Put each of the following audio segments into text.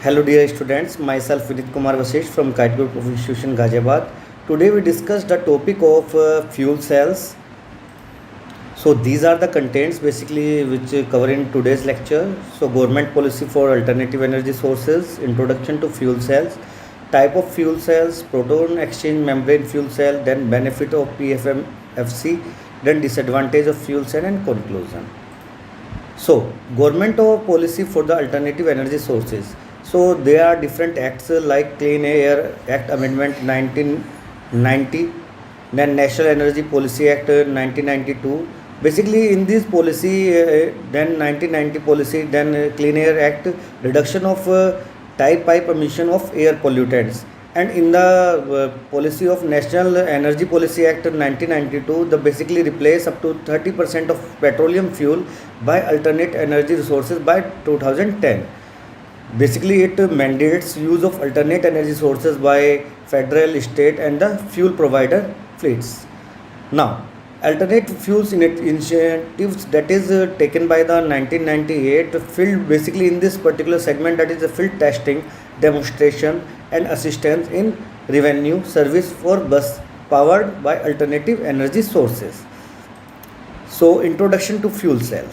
Hello dear students, myself Vinit Kumar Vasish from Kite Group of Institution Ghaziabad. Today we discuss the topic of fuel cells. So these are the contents basically which cover in today's lecture. So government policy for alternative energy sources, introduction to fuel cells, type of fuel cells, proton exchange membrane fuel cell, then benefit of PFMFC, then disadvantage of fuel cell and conclusion. So government or policy for the alternative energy sources. So there are different acts like Clean Air Act Amendment 1990, then National Energy Policy Act 1992. Basically in this policy, then 1990 policy, then Clean Air Act, reduction of type pipe emission of air pollutants. And in the policy of National Energy Policy Act 1992, the basically replace up to 30% of petroleum fuel by alternate energy resources by 2010. Basically, it mandates use of alternate energy sources by federal, state, and the fuel provider fleets. Now, alternate fuels initiatives that is taken by the 1998 field basically in this particular segment, that is the field testing, demonstration, and assistance in revenue service for bus powered by alternative energy sources. So, introduction to fuel cell.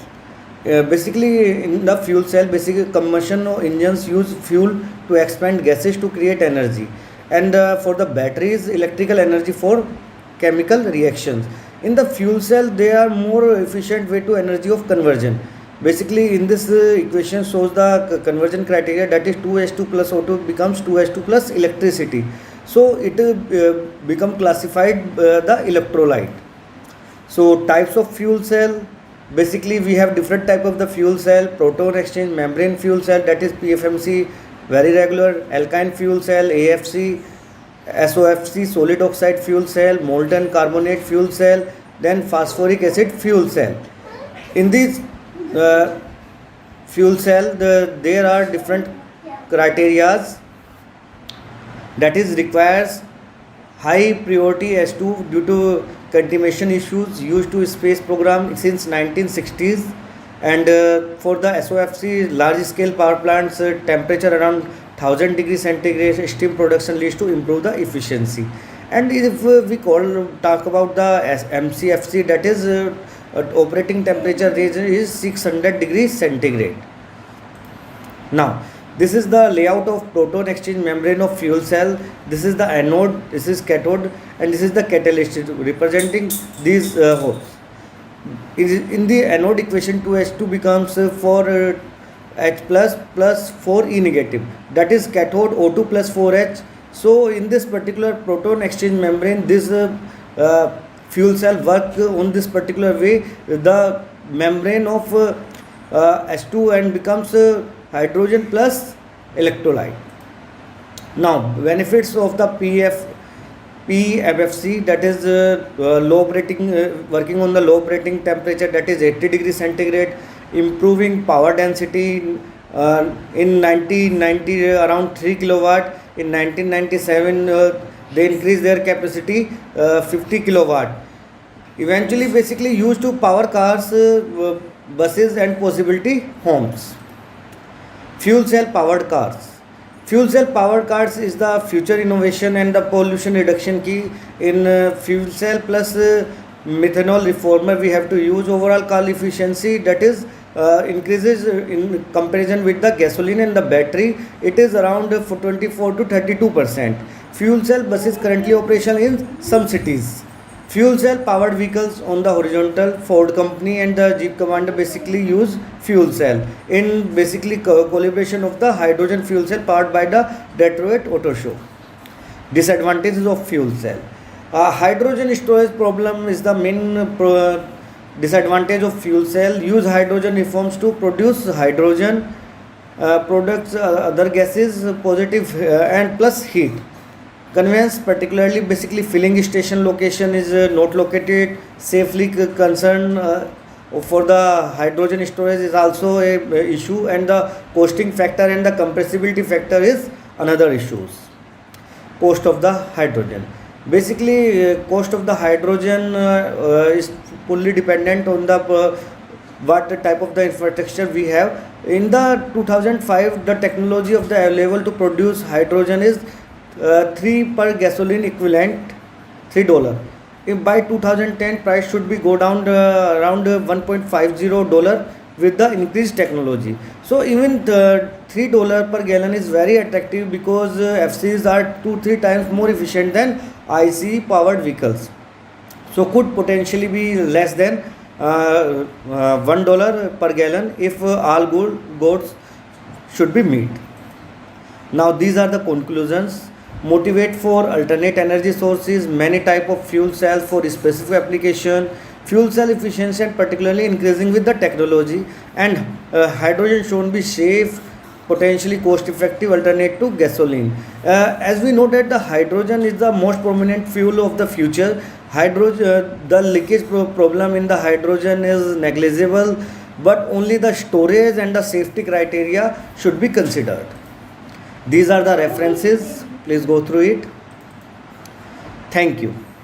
Basically in the fuel cell, basically combustion engines use fuel to expand gases to create energy, and for the batteries electrical energy for chemical reactions. In the fuel cell they are more efficient way to energy of conversion. Basically in this equation shows the conversion criteria, that is 2H2 plus O2 becomes 2H2 plus electricity. So it become classified the electrolyte. So types of fuel cell. Basically we have different type of the fuel cell: proton exchange membrane fuel cell, that is PFMC, very regular; alkyne fuel cell, AFC; SOFC, solid oxide fuel cell; molten carbonate fuel cell; then phosphoric acid fuel cell. In this fuel cell there are different criterias, that is requires high priority S2 due to contamination issues used to space program since 1960s, and for the SOFC large scale power plants, temperature around 1000 degrees centigrade steam production leads to improve the efficiency. And if we talk about the MCFC, that is operating temperature range is 600 degrees centigrade. Now this is the layout of proton exchange membrane of fuel cell. This is the anode, this is cathode, and this is the catalyst representing these holes. In the anode equation, 2H2 becomes 4H plus 4E negative, that is cathode O2 plus 4H. So in this particular proton exchange membrane, this fuel cell work on this particular way. The membrane of H2 and becomes hydrogen plus electrolyte. Now benefits of the PFMFC, that is low operating working on the low operating temperature, that is 80 degrees centigrade, improving power density. In 1990 around 3 kilowatt. In 1997 they increased their capacity 50 kilowatt. Eventually basically used to power cars, buses, and possibility homes. Fuel cell powered cars. Fuel cell powered cars is the future innovation and the pollution reduction key. In fuel cell plus methanol reformer, we have to use overall car efficiency, that is increases in comparison with the gasoline and the battery. It is around 24 to 32%. Fuel cell buses currently operational in some cities. Fuel cell powered vehicles on the horizontal, Ford company and the Jeep Commander basically use fuel cell in basically collaboration of the hydrogen fuel cell powered by the Detroit Auto Show. Disadvantages of fuel cell. Hydrogen storage problem is the main disadvantage of fuel cell. Use hydrogen reforms to produce hydrogen products, other gases, positive and plus heat. Conveyance, particularly basically filling station location is not located safely. Concern for the hydrogen storage is also a issue, and the costing factor and the compressibility factor is another issues. Cost of the hydrogen. Basically cost of the hydrogen is fully dependent on the what type of the infrastructure we have. In the 2005, the technology of the available to produce hydrogen is 3 per gasoline equivalent, $3. If by 2010 price should be go down around $1.50 with the increased technology. So even the $3 per gallon is very attractive because FCs are 2-3 times more efficient than ICE powered vehicles. So could potentially be less than $1 per gallon if all goals should be met. Now these are the conclusions. Motivate for alternate energy sources, many type of fuel cells for specific application, fuel cell efficiency and particularly increasing with the technology, and hydrogen shown be safe, potentially cost effective alternate to gasoline. As we know that the hydrogen is the most prominent fuel of the future. Hydrogen, the leakage problem in the hydrogen is negligible, but only the storage and the safety criteria should be considered. These are the references. Please go through it. Thank you.